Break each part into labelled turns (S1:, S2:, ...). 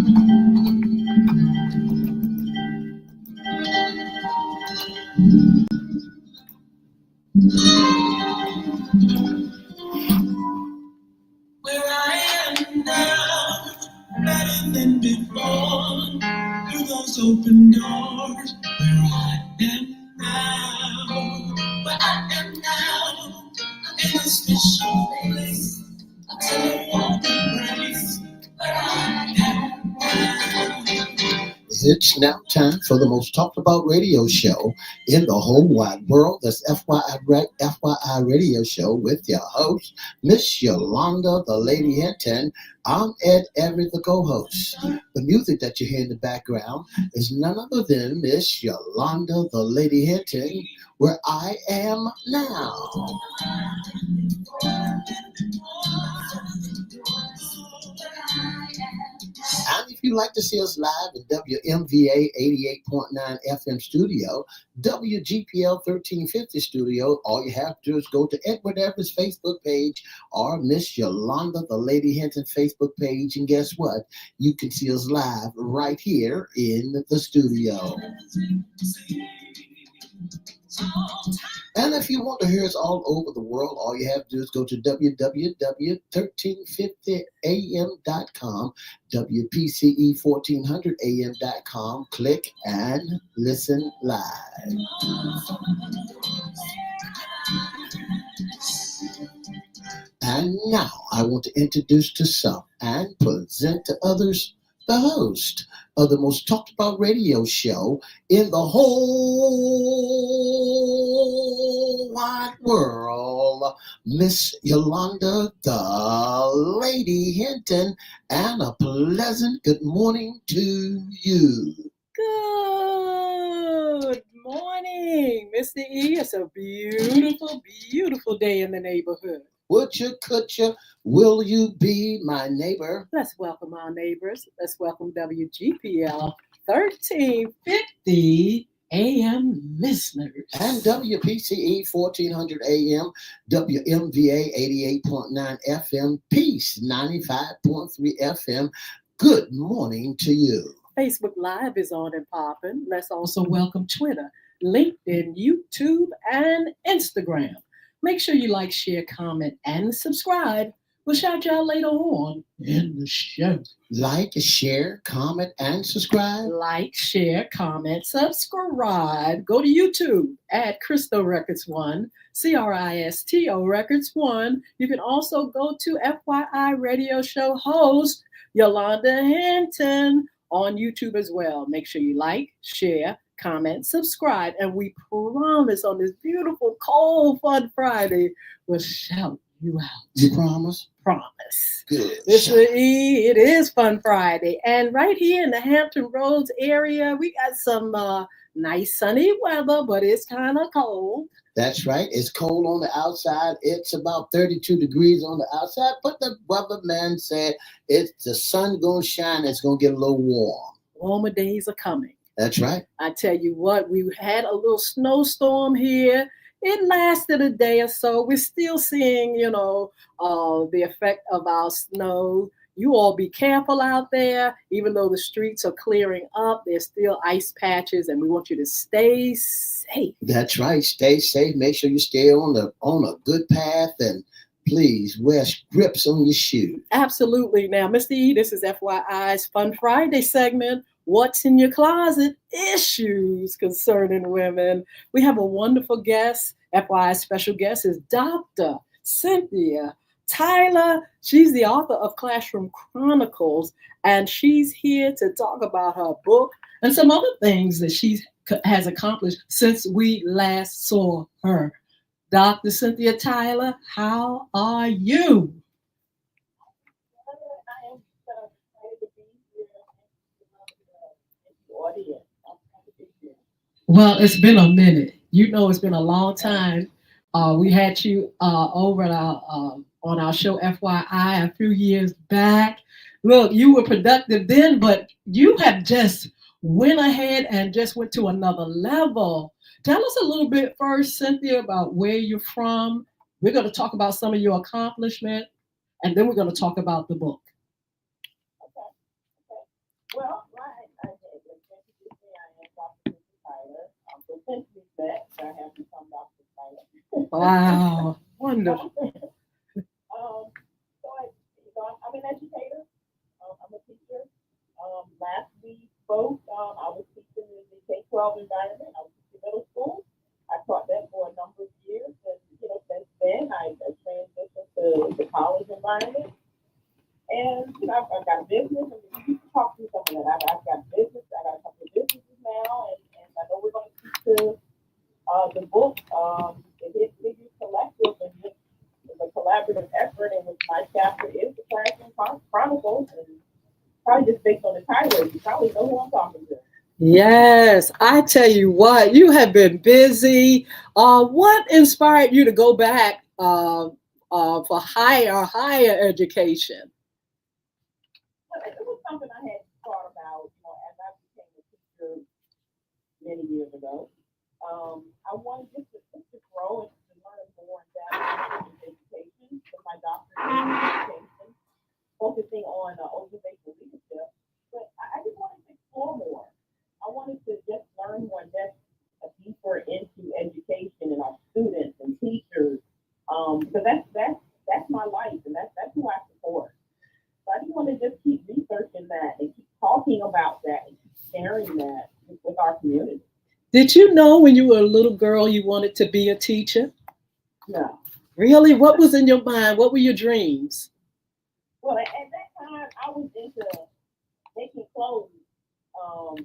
S1: Where I am now, better than before, through those open doors. Where I am now, where I am now, I'm in a special place. I'll tell you all the grace. Where I am now.
S2: It's now time for the most talked about radio show in the whole wide world. That's FYI Radio Show with your host, Miss Yolanda, the Lady Hinton. I'm Ed Everett, the co-host. The music that you hear in the background is none other than Miss Yolanda, the Lady Hinton, Where I Am Now. And if you'd like to see us live at WMVA 88.9 FM studio, WGPL 1350 studio, all you have to do is go to Eward Everett's Facebook page or Miss Yolanda, the Lady Hinton Facebook page. And guess what? You can see us live right here in the studio. And if you want to hear us all over the world, all you have to do is go to www.1350am.com, WPCE1400am.com, click and listen live. And now I want to introduce to some and present to others the host of the most talked about radio show in the whole wide world, Miss Yolanda, the Lady Hinton, and a pleasant good morning to you.
S3: Good morning, Mr. E. It's a beautiful, beautiful day in the neighborhood.
S2: Would you, could you, will you be my neighbor?
S3: Let's welcome our neighbors. Let's welcome WGPL 1350 AM listeners.
S2: And WPCE 1400 AM, WMVA 88.9 FM, Peace 95.3 FM. Good morning to you.
S3: Facebook Live is on and popping. Let's also welcome Twitter, LinkedIn, YouTube, and Instagram. Make sure you like, share, comment, and subscribe. We'll shout you out later on in the show.
S2: Like, share, comment, and subscribe.
S3: Like, share, comment, subscribe. Go to YouTube at Cristo Records 1, CRISTO Records 1. You can also go to FYI Radio Show host Yolanda Hinton on YouTube as well. Make sure you like, share, comment, subscribe, and we promise on this beautiful, cold, fun Friday, we'll shout you out.
S2: You promise?
S3: Promise.
S2: Good.
S3: It is Fun Friday, and right here in the Hampton Roads area, we got some nice sunny weather, but it's kind of cold.
S2: That's right. It's cold on the outside. It's about 32 degrees on the outside, but the weatherman said it's the sun gonna shine. It's gonna get a little warm.
S3: Warmer days are coming.
S2: That's right.
S3: I tell you what, we had a little snowstorm here. It lasted a day or so. We're still seeing, the effect of our snow. You all be careful out there. Even though the streets are clearing up, there's still ice patches, and we want you to stay safe.
S2: That's right. Stay safe. Make sure you stay on a good path, and please wear grips on your shoe.
S3: Absolutely. Now, Mr. E, this is FYI's Fun Friday segment. What's in your closet? Issues concerning women. We have a wonderful guest. FYI's special guest is Dr. CYNTHIA Tyler. She's the author of Classroom Chronicles, and she's here to talk about her book and some other things that she has accomplished since we last saw her. Dr. CYNTHIA Tyler, how are you? Well, it's been a minute. It's been a long time. We had you over at on our show FYI a few years back. Look, you were productive then, but you have just went ahead and just went to another level. Tell us a little bit first, Cynthia, about where you're from. We're going to talk about some of your accomplishment, and then we're going to talk about the book.
S1: vet, so I have become Dr. Tyler.
S3: Wow, wonderful.
S1: I'm an educator. I'm a teacher. Last we spoke, I was teaching in the K-12 environment. I was teaching middle school. I taught that for a number of years, and since then I transitioned to the college environment. And I've got a business, and you can talk to some of that. I've got business. I got a couple of businesses now, and I know we're going to speak to the book, the Hidden Figures Collective, and this is a collaborative effort in which my chapter is the Classroom Chronicles, and probably just based on the title, you probably know who I'm talking to.
S3: Yes, I tell you what, you have been busy. What inspired you to go back for higher education?
S1: Well, it was something I had thought about, as I became a teacher many years ago. I wanted just to grow and to learn more in depth in education, with my doctorate in education, focusing on organizational leadership. But I just wanted to explore more. I wanted to just learn more and just deeper into education and our students and teachers, because that's my life, and that's who I support. So I just want to just keep researching that and keep talking about that and keep sharing that with our community.
S3: Did you know when you were a little girl you wanted to be a teacher?
S1: No.
S3: Really? What was in your mind? What were your dreams?
S1: Well, at that time, I was into making clothes.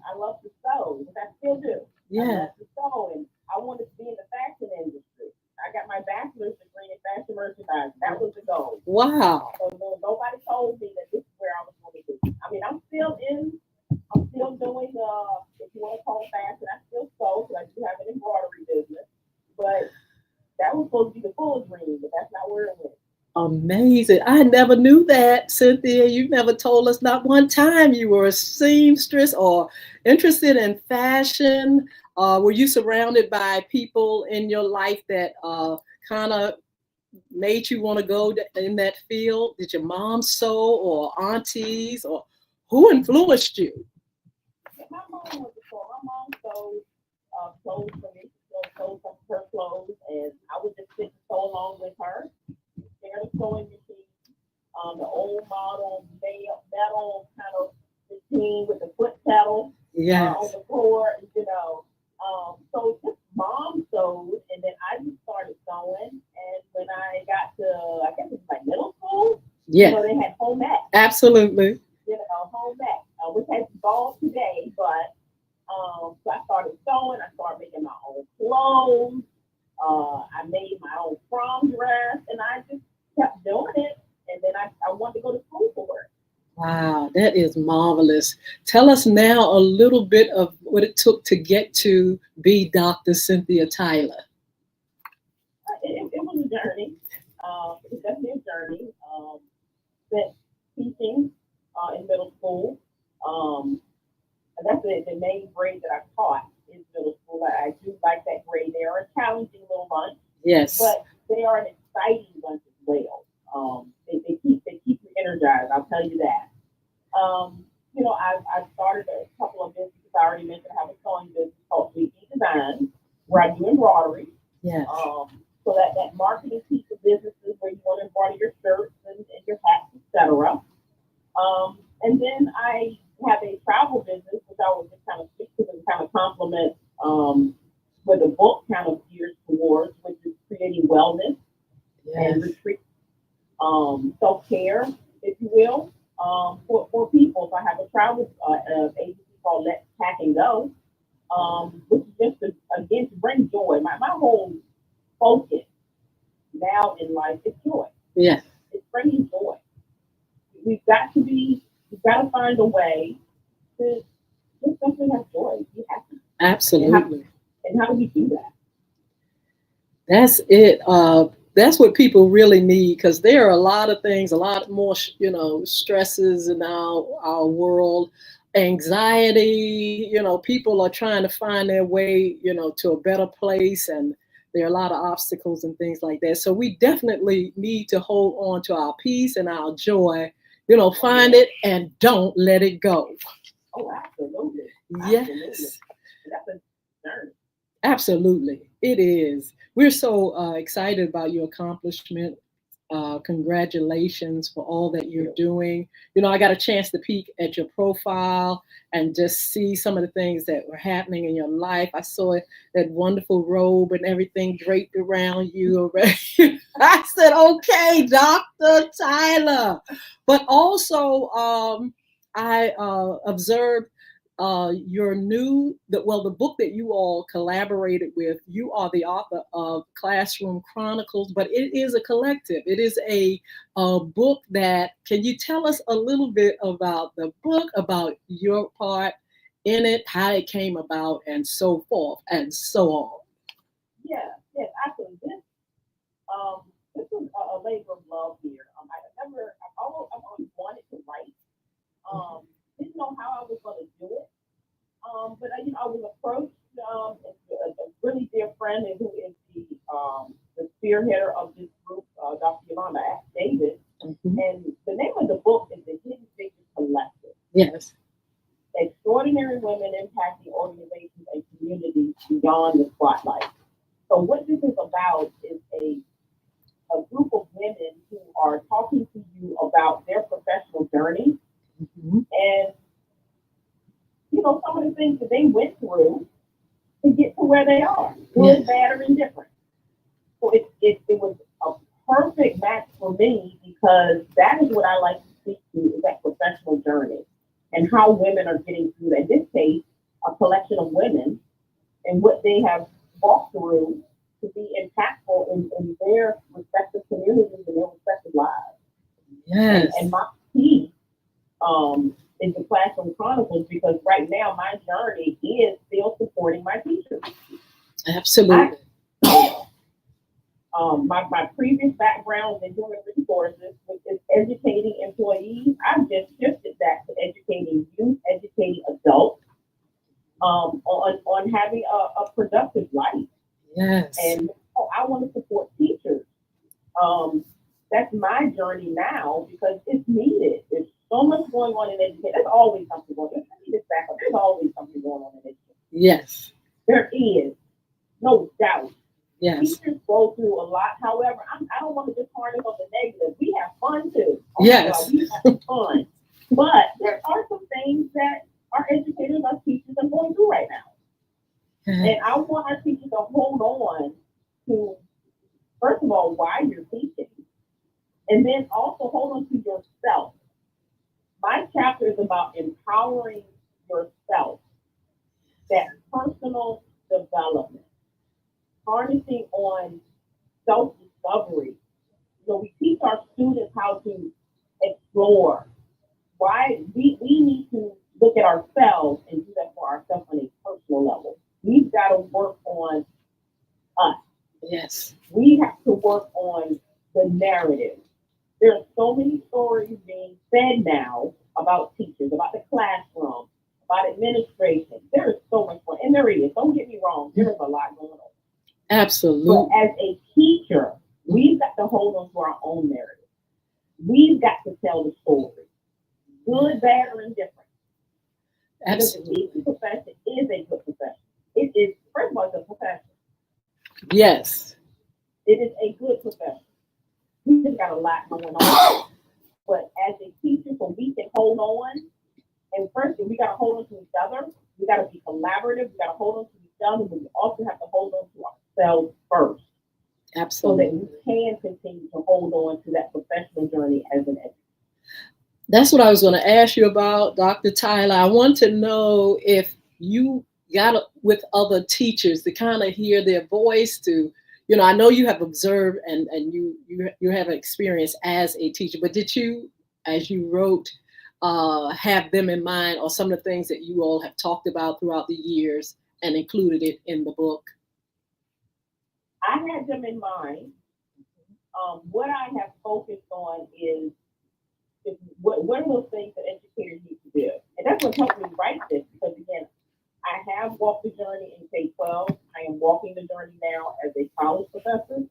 S1: I love to sew, which I still do.
S3: Yeah.
S1: I love to sew, and I wanted to be in the fashion industry. I got my bachelor's degree in fashion merchandising. That was the goal.
S3: Wow.
S1: So nobody told me that this is where I was going to be. I mean, I'm still doing, if you want to call it fashion, I still sew, because I do have an embroidery business. But that was supposed to be the full dream, but that's not where it went.
S3: Amazing. I never knew that, Cynthia. You never told us not one time you were a seamstress or interested in fashion. Were you surrounded by people in your life that kind of made you want to go in that field? Did your mom sew, or aunties, or who influenced you?
S1: My mom was a sewer. My mom sewed clothes for me. She sewed some of her clothes, and I would just sit and sew along with her. Share the sewing machine, the old model metal kind of machine with the foot pedal on the floor, so just mom sewed, and then I just started sewing. And when I got to, I guess it was like middle school, they had home ec.
S3: Absolutely.
S1: Home ec, which has evolved today, but so I started sewing. I started making my own clothes. I made my own prom dress, and I just kept doing it. And then I wanted to go to school for it.
S3: Wow, that is marvelous. Tell us now a little bit of what it took to get to be Dr. Cynthia Tyler.
S1: It was a journey. It was definitely a journey. Spent teaching in middle school. And that's the main grade that I taught in middle school. I do like that grade. They are a challenging little bunch.
S3: Yes.
S1: But they are an exciting bunch as well. They keep you energized, I'll tell you that. I started a couple of businesses. I already mentioned I have a sewing business called Weekly Design, where I do embroidery.
S3: Yes.
S1: So that marketing piece of businesses where you want to embroider your shirts and your hats, etc. And then I have a travel business, which I will just kind of speak to and kind of complement where the book kind of gears towards, which is creating wellness and retreat, self-care, if you will, for people. So I have a travel agency called Let's Pack and Go, which is just to bring joy. My whole focus now in life is joy.
S3: Yeah.
S1: It's bringing joy. We've got to find a way to just simply have joy, be happy.
S3: Absolutely.
S1: And how do we do that?
S3: That's it. That's what people really need, because there are a lot of things, a lot more, stresses in our world, anxiety. People are trying to find their way, to a better place, and there are a lot of obstacles and things like that. So we definitely need to hold on to our peace and our joy. Find it and don't let it go.
S1: Oh, absolutely.
S3: Yes.
S1: Absolutely. That's a journey.
S3: Absolutely, it is. We're so excited about your accomplishment. Congratulations for all that you're doing. You know, I got a chance to peek at your profile and just see some of the things that were happening in your life. I saw that wonderful robe and everything draped around you already. I said, okay, Dr. Tyler. But also, I observed your the book that you all collaborated with. You are the author of Classroom Chronicles, but it is a collective. It is a book that, can you tell us a little bit about the book, about your part in it, how it came about, and so forth and so on?
S1: Yeah, yes, absolutely. This was a labor of love here. I've always wanted to write. Didn't know how I was going to do it. But I was approached a really dear friend and who is the spearheader of this group, Dr. Yolanda Davis.
S3: Mm-hmm.
S1: And the name of the book is The Hidden Figures Collective.
S3: Yes.
S1: Extraordinary women impacting organizations and communities beyond the spotlight. So what this is about is a group of women who are talking to you about their professional journey.
S3: Mm-hmm.
S1: And some of the things that they went through to get to where they are, good, bad, or indifferent. So it was a perfect match for me because that is what I like to speak to, is that professional journey and how women are getting through that. In this case, a collection of women and what they have walked through to be impactful in their respective communities and their respective lives.
S3: Yes.
S1: And my piece is the Classroom Chronicles, because right now my journey is still supporting my teachers.
S3: Absolutely.
S1: My previous background in human resources, which is educating employees, I've just shifted that to educating youth, educating adults, on having a productive life.
S3: Yes.
S1: And I want to support teachers. That's my journey now because it's needed. There's so much going on in education. There's always something going on. There's always something going on in education.
S3: Yes.
S1: There is, no doubt.
S3: Yes.
S1: Teachers go through a lot. However, I don't want to just harness on the negative. We have fun too.
S3: Yes.
S1: We have fun. But there are some things that our educators, our teachers are going through right now. And I want our teachers to hold on to, first of all, why you're teaching. And then also hold on to yourself. My chapter is about empowering yourself, that personal development, harnessing on self-discovery. We teach our students how to explore. Why we need to look at ourselves and do that for ourselves on a personal level. We've got to work on us.
S3: Yes.
S1: We have to work on the narrative. There are so many stories being said now about teachers, about the classroom, about administration. There is so much more, and there is. Don't get me wrong. There is a lot going on.
S3: Absolutely.
S1: But as a teacher, we've got to hold on to our own narrative. We've got to tell the story, good, bad, or indifferent.
S3: Absolutely.
S1: Because the teaching profession is a good profession. It is, first of all, it's a profession.
S3: Yes.
S1: It is a good profession. We just got a lot going on. But as a teacher, so we can hold on, and first, we got to hold on to each other. We got to be collaborative. We got to hold on to each other, but we also have to hold on to ourselves first.
S3: Absolutely.
S1: So that we can continue to hold on to that professional journey as an educator.
S3: That's what I was going to ask you about, Dr. Tyler. I want to know if you got with other teachers to kind of hear their voice, to, I know you have observed and you have experience as a teacher, but did you, as you wrote, have them in mind, or some of the things that you all have talked about throughout the years and included it in the book?
S1: I had them in mind. What I have focused on is what are those things that educators need to do? And that's what helped me write this, because again, I have walked the journey in K-12. I am walking the journey now as a college professor.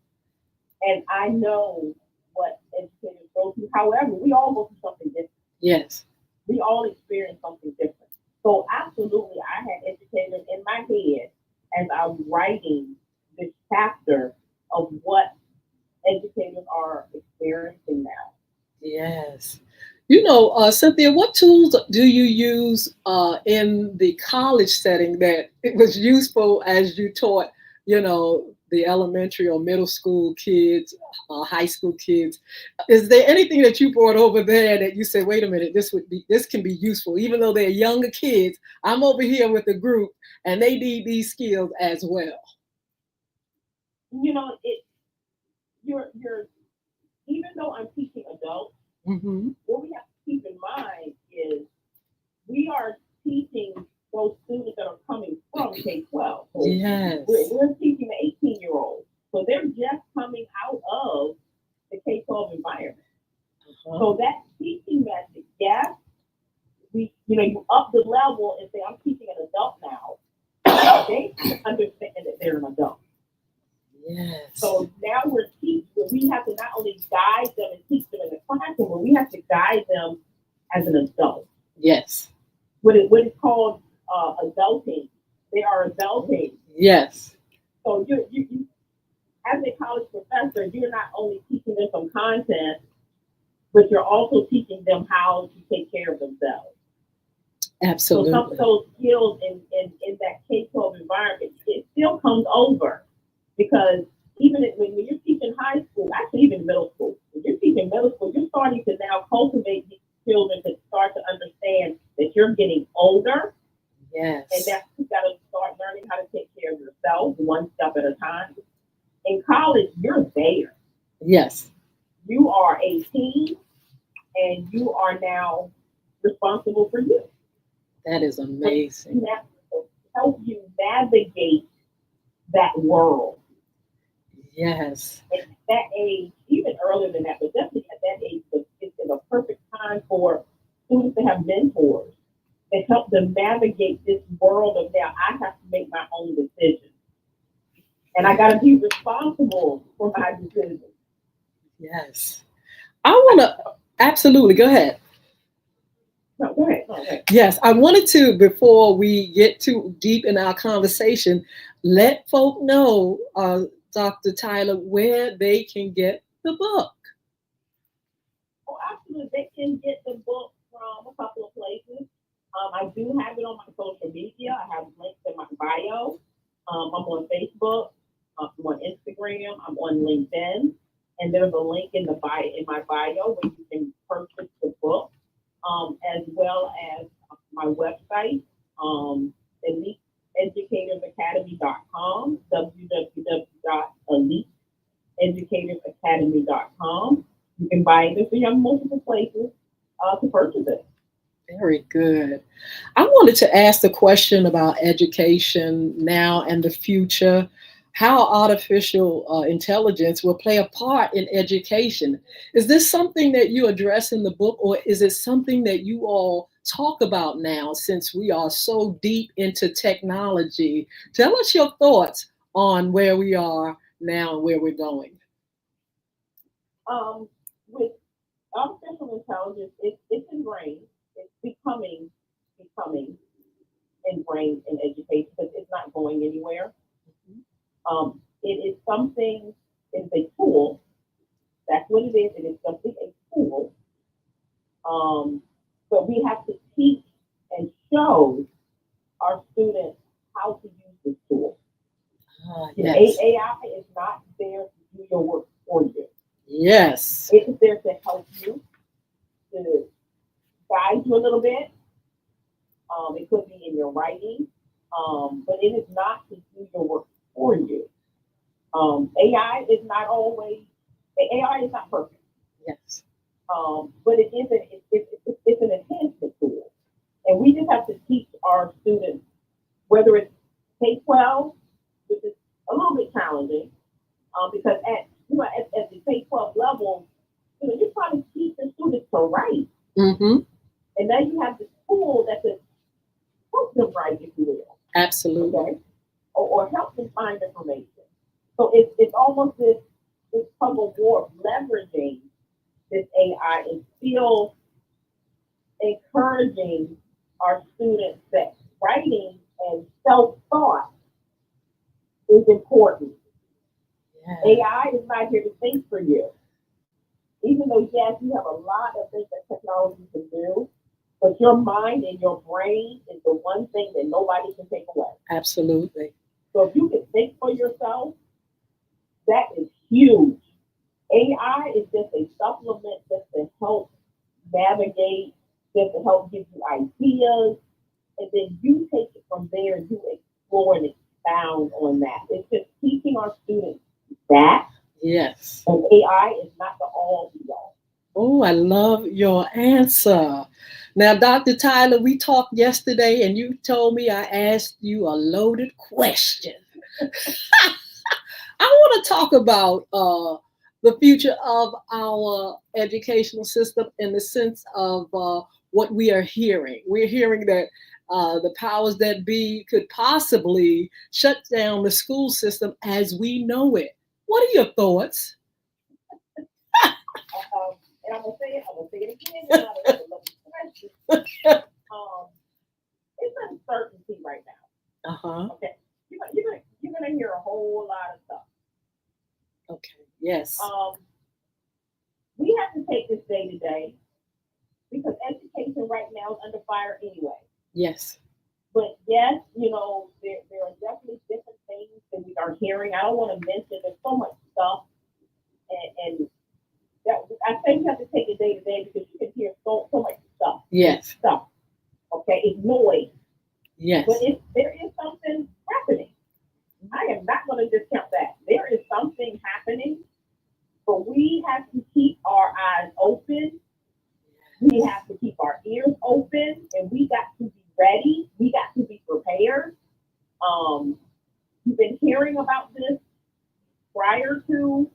S1: And I know what educators go through. However, we all go through something different.
S3: Yes.
S1: We all experience something different. So absolutely, I had educators in my head as I'm writing this chapter of what educators are experiencing now.
S3: Yes. You know, Cynthia, what tools do you use in the college setting that it was useful as you taught, you know, the elementary or middle school kids, high school kids? Is there anything that you brought over there that you said, wait a minute, this can be useful, even though they're younger kids? I'm over here with the group and they need these skills as well.
S1: You know, you're even though I'm teaching adults, what we have to keep in mind is we are teaching those students that are coming from K-12. So
S3: yes.
S1: We're teaching the 18-year-olds. So they're just coming out of the K-12 environment. So that teaching message, yes, you up the level and say, I'm teaching an adult now. They understand that they're an adult.
S3: Yes.
S1: So now we have to not only guide them and teach them in the classroom, but we have to guide them as an adult.
S3: Yes.
S1: What is called adulting. They are adulting.
S3: Yes.
S1: So you as a college professor, you're not only teaching them some content, but you're also teaching them how to take care of themselves.
S3: Absolutely.
S1: So some of those skills in that K-12 environment, it still comes over. Because even when you're teaching high school, actually even middle school, when you're teaching middle school, you're starting to now cultivate these children to start to understand that you're getting older.
S3: Yes.
S1: And that you've got to start learning how to take care of yourself one step at a time. In college, you're there.
S3: Yes.
S1: You are 18 and you are now responsible for you.
S3: That is amazing.
S1: So that help you navigate that world.
S3: Yes.
S1: At that age, even earlier than that, but definitely at that age, it's a perfect time for students to have mentors that help them navigate this world of now I have to make my own decisions. And I got to be responsible for my decisions.
S3: Yes. I want to, absolutely, go ahead.
S1: No, go ahead. Go ahead.
S3: Yes, I wanted to, before we get too deep in our conversation, let folk know, Dr. Tyler, where they can get the book.
S1: Oh, absolutely. They can get the book from a couple of places. I do have it on my social media. I have links in my bio. I'm on Facebook. I'm on Instagram. I'm on LinkedIn. And there's a link in my bio where you can purchase the book, as well as my website, EliteEducatorsAcademy.com, www.EliteEducatorsAcademy.com. You can buy it. So you have multiple places to purchase it.
S3: Very good. I wanted to ask the question about education now and the future, how artificial intelligence will play a part in education. Is this something that you address in the book, or is it something that you all talk about now since we are so deep into technology? Tell us your thoughts on where we are now and where we're going.
S1: With artificial intelligence, it's ingrained. It's becoming ingrained in education because it's not going anywhere. It is something, it's a tool. That's what it is. It is simply a tool. But we have to teach and show our students how to use this tool.
S3: Yes.
S1: AI is not there to do your work for you.
S3: Yes.
S1: It is there to help you, to guide you a little bit. It could be in your writing, but it is not to do your work for you. AI is not perfect.
S3: Yes.
S1: But it's an enhancement tool. And we just have to teach our students, whether it's K-12, which is a little bit challenging, because at the K-12 level, you're trying to teach the students to write.
S3: Mm-hmm.
S1: And then you have this tool that could help them write, if you will.
S3: Absolutely.
S1: Okay? Or help them find information. So it's almost this tug of war of leveraging this AI and still encouraging our students that writing and self-thought is important.
S3: Yeah.
S1: AI is not here to think for you. Even though, yes, you have a lot of things that technology can do, but your mind and your brain is the one thing that nobody can take away.
S3: Absolutely.
S1: So if you can think for yourself, that is huge. AI is just a supplement just to help navigate, just to help give you ideas, and then you take it from there and you explore and expound on that. It's just teaching our students that.
S3: Yes.
S1: And AI is not the all be all.
S3: Oh, I love your answer. Now, Dr. Tyler, we talked yesterday and you told me I asked you a loaded question. I want to talk about the future of our educational system in the sense of what we are hearing. We're hearing that the powers that be could possibly shut down the school system as we know it. What are your thoughts?
S1: And I'm gonna say it again. It's not a loaded question. It's uncertainty right now. Okay, you're gonna hear a whole lot of stuff.
S3: Okay. Yes.
S1: We have to take this day to day because education right now is under fire anyway.
S3: Yes.
S1: But yes, there are definitely different things that we are hearing. I don't want to mention there's so much stuff, and that, I think you have to take it day to day because you can hear so much stuff.
S3: Yes.
S1: Stuff. Okay, it's noise.
S3: Yes.
S1: But there is something happening. I am not going to discount that. There is something happening, but we have to keep our eyes open. We have to keep our ears open, and we got to be ready. We got to be prepared. You've been hearing about this prior to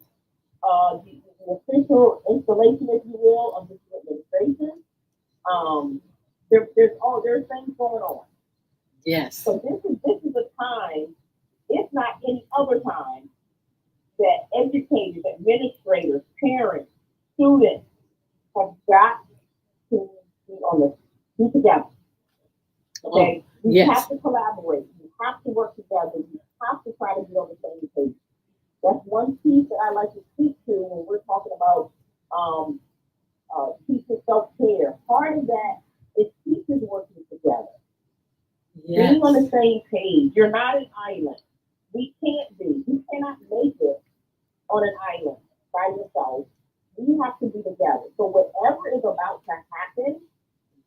S1: the official installation, if you will, of this administration. There's things going on.
S3: Yes.
S1: So this is a time, if not any other time, that educators, administrators, parents, students have got to be together. Okay? We have to collaborate. We have to work together. We have to try to be on the same page. That's one piece that I like to speak to when we're talking about teacher self-care. Part of that is teachers working together.
S3: Yes.
S1: Being on the same page. You're not an island. We can't be. You cannot make it on an island by yourself. We have to be together. So whatever is about to happen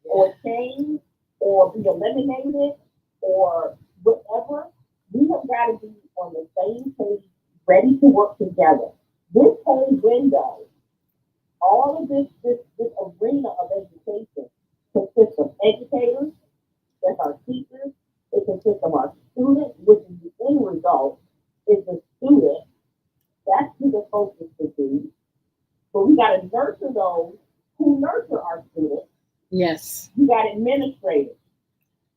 S1: or change or be eliminated or whatever, we have got to be on the same page, ready to work together. This whole window, all of this arena of education consists of educators, that's our teachers, it consists of our students, which is the end result, is the student. That's who the focus should be. But we got to nurture those who nurture our students.
S3: Yes.
S1: You got administrators,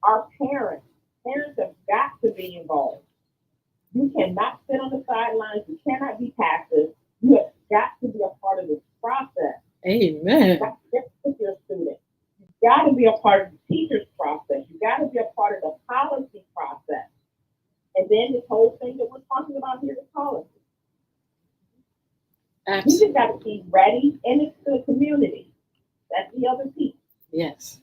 S1: our parents. Parents have got to be involved. You cannot sit on the sidelines. You cannot be passive. You have got to be a part of this process.
S3: Amen.
S1: That's just with your students. You've got to be a part of the teacher's process. You've got to be a part of the policy process. And then this whole thing that we're talking about here is policy.
S3: Absolutely.
S1: We just got to be ready, and it's the community. That's the other piece.
S3: Yes.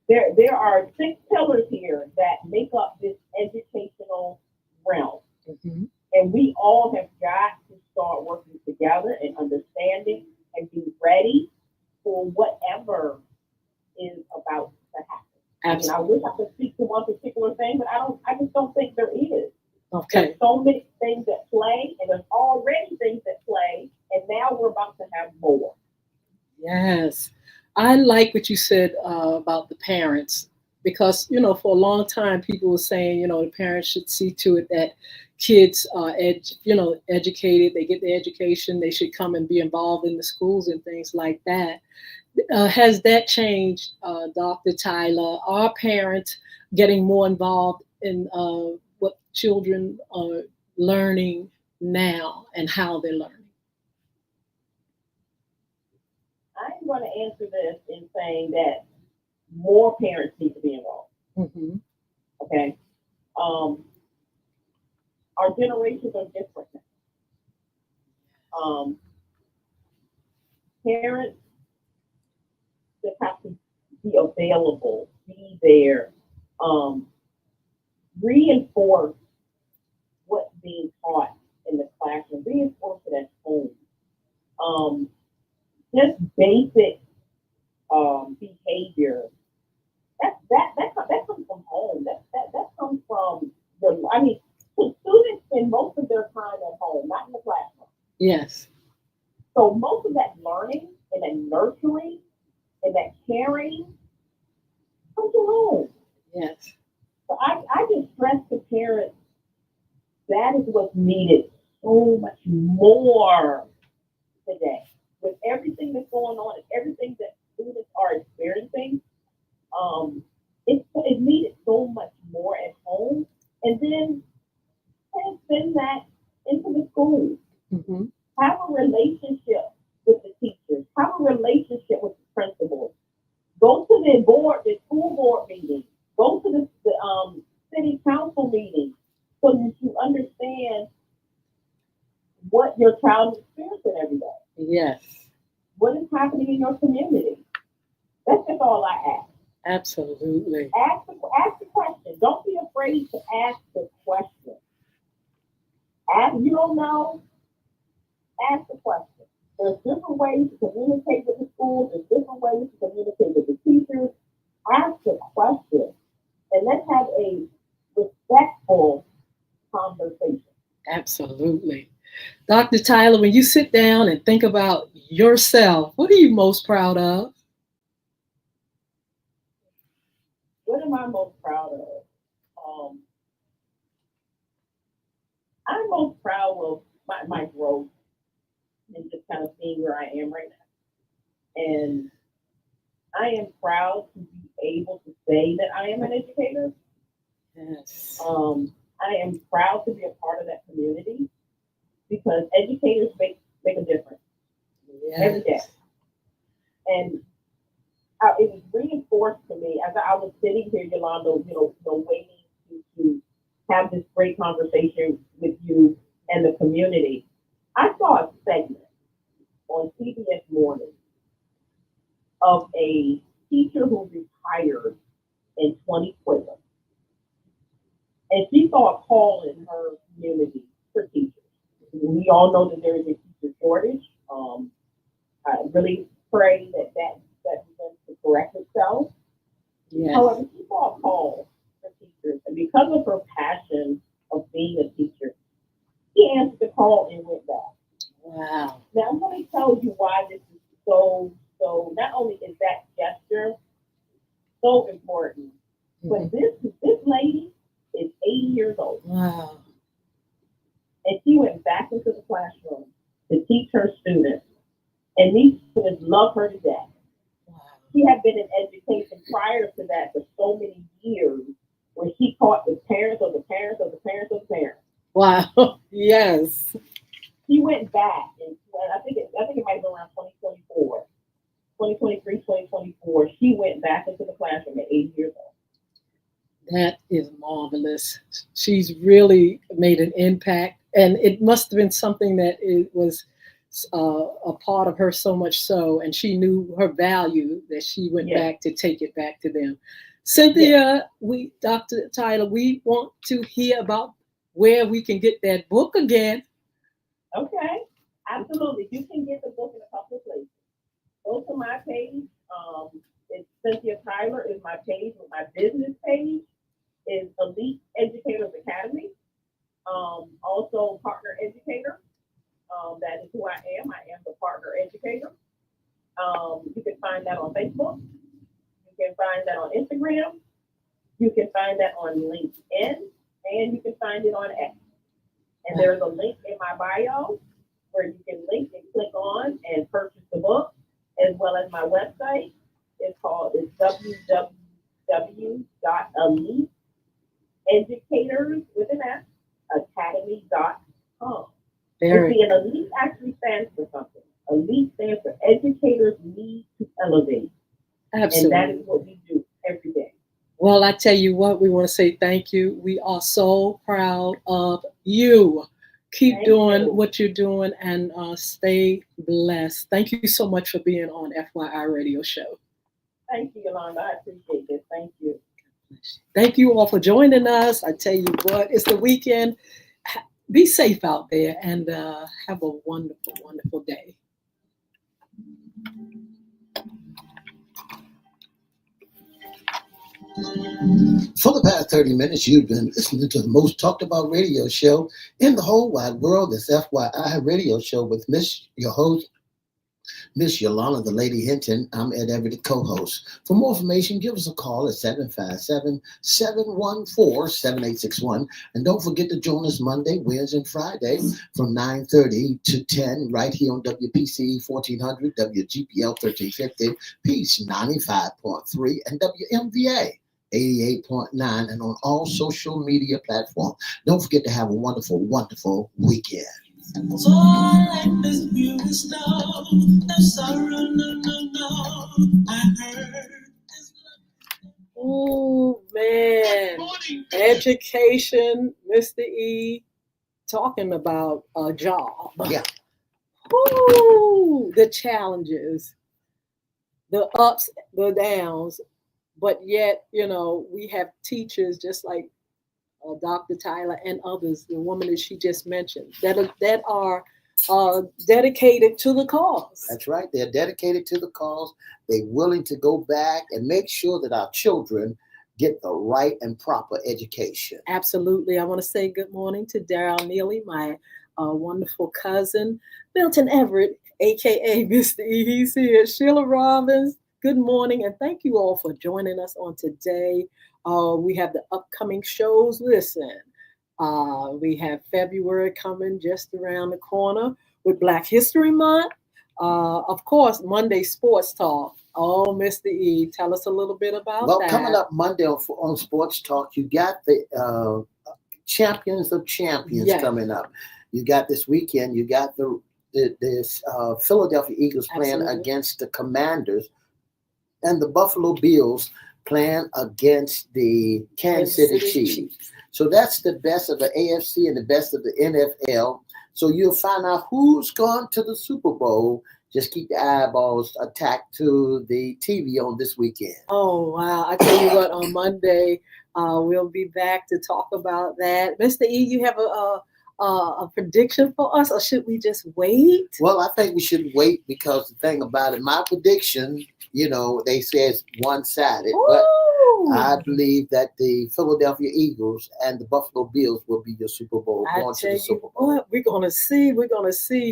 S1: There are 6 pillars here that make up this educational realm.
S3: Mm-hmm.
S1: And we all have got to start working together and understanding and be ready for whatever is about to happen.
S3: Absolutely.
S1: I wish I could speak to one particular thing, but I just don't think there is.
S3: Okay.
S1: There's so many things that play, and there's already things that play, and now we're about to have more.
S3: Yes. I like what you said about the parents, because, for a long time, people were saying, the parents should see to it that kids are, educated, they get the education, they should come and be involved in the schools and things like that. Has that changed, Dr. Tyler? Are parents getting more involved in what children are learning now and how they're learning?
S1: I'm going to answer this in saying that more parents need to be involved.
S3: Mm-hmm.
S1: Okay. Our generations are different now. Parents just have to be available, be there, reinforce what's being taught in the classroom, reinforce it at home. Just basic behavior. That comes from home. That comes from students spend most of their time at home, not in the classroom.
S3: Yes.
S1: So most of that learning and that nurturing and that caring comes from home.
S3: Yes.
S1: So I just stress to parents that is what's needed so much more today. With everything that's going on and everything that students are experiencing, it's needed so much more at home. And then send that into the schools.
S3: Mm-hmm.
S1: Have a relationship with the teachers. Have a relationship with the principals. Go to the school board meetings. Go to the city council meetings so that you understand what your child is experiencing every day.
S3: Yes.
S1: What is happening in your community? That's just all I ask.
S3: Absolutely.
S1: Ask the question. Don't be afraid to ask the question. You don't know, ask the question. There's different ways to communicate with the schools. There's different ways to communicate with the teachers. Ask the question. And let's have a respectful conversation.
S3: Absolutely. Dr. Tyler, when you sit down and think about yourself, what are you most proud of?
S1: What am I most proud of? I'm most proud of my growth and just kind of seeing where I am right now. And I am proud to be able to say that I am an educator.
S3: Yes.
S1: I am proud to be a part of that community because educators make a difference every day. And it was reinforced to me as I was sitting here, Yolanda, waiting to have this great conversation with you and the community. I saw a segment on CBS Morning of a teacher who retired in 2012. And she saw a call in her community for teachers. We all know that there is a teacher shortage. I really pray that begins to correct itself.
S3: Yes.
S1: However, she saw a call for teachers. And because of her passion of being a teacher, she answered the call and went back.
S3: Wow.
S1: Now, I'm going to tell you why this is so, not only is that gesture so important, but this lady is 80 years old.
S3: Wow.
S1: And she went back into the classroom to teach her students. And these students love her to death.
S3: Wow.
S1: She had been in education prior to that for so many years where she taught the parents of the parents of the parents of the parents.
S3: Wow. Yes.
S1: She went back, and I think it might have been around 2024, 2023, 2024. She went back into the classroom at 80 years old.
S3: That is marvelous. She's really made an impact, and it must have been something that it was a part of her so much so, and she knew her value that she went back to take it back to them. Cynthia, Dr. Tyler, we want to hear about where we can get that book again.
S1: Okay, absolutely. You can get the book in a couple of places. Go to my page. It's Cynthia Tyler is my page. With my business page is Elite Educators Academy. Also Partner Educator. That is who I am. I am the Partner Educator. You can find that on Facebook. You can find that on Instagram. You can find that on LinkedIn. And you can find it on X. And there's a link in my bio where you can link and click on and purchase the book, as well as my website. It's www.eliteeducatorsacademy.com. And elite actually stands for something. Elite stands for educators need to elevate. Absolutely. And that is what we do every day.
S3: Well, I tell you what, we want to say thank you. We are so proud of you. Keep
S1: Thank
S3: doing
S1: you.
S3: what you're doing and stay blessed. Thank you so much for being on FYI Radio Show.
S1: Thank you, Yolanda. I appreciate it. Thank you.
S3: Thank you all for joining us. I tell you what, it's the weekend. Be safe out there and have a wonderful, wonderful day.
S2: For the past 30 minutes, you've been listening to the most talked about radio show in the whole wide world. This FYI Radio Show with your host, Miss Yolanda, the Lady Hinton. I'm Ed Everette, co-host. For more information, give us a call at 757-714-7861. And don't forget to join us Monday, Wednesday, and Friday from 9:30 to 10 right here on WPCE 1400, WGPL 1350, Peace 95.3, and WMVA 88.9, and on all social media platforms. Don't forget to have a wonderful, wonderful weekend.
S1: So I like this view of snow. No sorrow, no. I heard this love.
S3: Oh, man. Education, Mr. E, talking about a job.
S2: Yeah.
S3: Ooh, the challenges, the ups, the downs, but yet, we have teachers just like Dr. Tyler and others, the woman that she just mentioned, that are dedicated to the cause.
S2: That's right. They're dedicated to the cause. They're willing to go back and make sure that our children get the right and proper education.
S3: Absolutely. I want to say good morning to Daryl Neely, my wonderful cousin, Milton Everett, a.k.a. Mr. E. He's here. Sheila Robbins, good morning, and thank you all for joining us on today. We have the upcoming shows. Listen, we have February coming just around the corner with Black History Month. Of course, Monday Sports Talk. Oh, Mr. E, tell us a little bit about that.
S2: Well, coming up Monday on Sports Talk, you got the Champions of Champions coming up. You got this weekend, you got the Philadelphia Eagles playing against the Commanders, and the Buffalo Bills playing against the Kansas City Chiefs. So that's the best of the AFC and the best of the NFL. So you'll find out who's gone to the Super Bowl. Just keep the eyeballs attached to the TV on this weekend.
S3: Oh, wow. I tell you what, on Monday, we'll be back to talk about that. Mr. E, you have a prediction for us, or should we just wait?
S2: Well, I think we should wait because the thing about it, my prediction, they say it's one-sided, but I believe that the Philadelphia Eagles and the Buffalo Bills will be your Super Bowl. Going to the Super Bowl.
S3: What? We're going to see,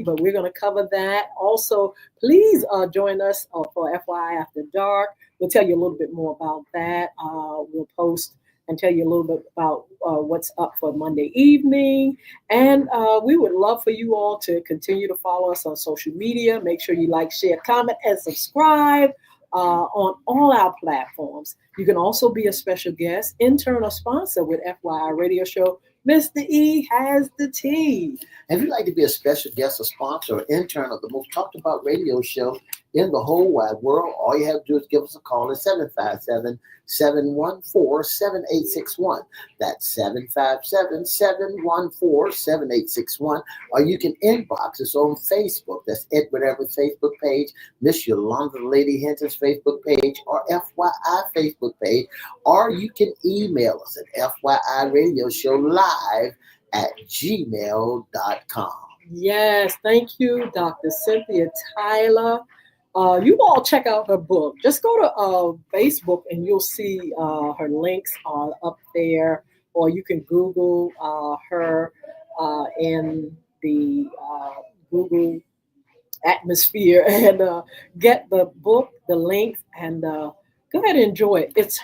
S3: but we're going to cover that. Also, please join us for FYI After Dark. We'll tell you a little bit more about that. We'll post and tell you a little bit about what's up for Monday evening. And we would love for you all to continue to follow us on social media. Make sure you like, share, comment, and subscribe on all our platforms. You can also be a special guest, intern, or sponsor with FYI Radio Show. Mr. E has the tea.
S2: If you'd like to be a special guest, or sponsor, or intern of the most talked about radio show in the whole wide world, all you have to do is give us a call at 757-714-7861. That's 757-714-7861. Or you can inbox us on Facebook. That's Edward Everett's Facebook page, Miss Yolanda, the Lady Hinton's Facebook page, or FYI Facebook page. Or you can email us at FYIRadiosHowLive@gmail.com.
S3: Yes, thank you, Dr. Cynthia Tyler. You all check out her book. Just go to Facebook and you'll see her links are up there, or you can Google her in the Google atmosphere and get the book, the link, and go ahead and enjoy it. It's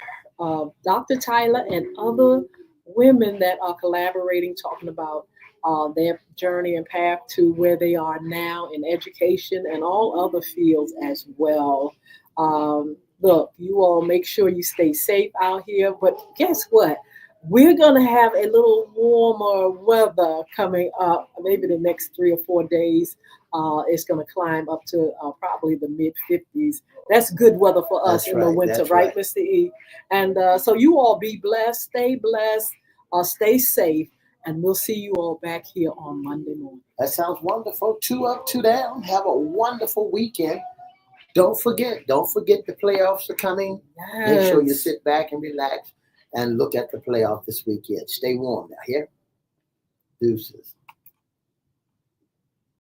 S3: Dr. Tyler and other women that are collaborating, talking about their journey and path to where they are now in education and all other fields as well. Look, you all make sure you stay safe out here. But guess what? We're going to have a little warmer weather coming up. Maybe the next 3 or 4 days, it's going to climb up to probably the mid-50s. That's good weather for us in the winter, right, Mr. E? And so you all be blessed, stay safe. And we'll see you all back here on Monday morning.
S2: That sounds wonderful. 2 up, 2 down. Have a wonderful weekend. Don't forget the playoffs are coming.
S3: Yes.
S2: Make sure you sit back and relax and look at the playoff this weekend. Stay warm now here. Deuces.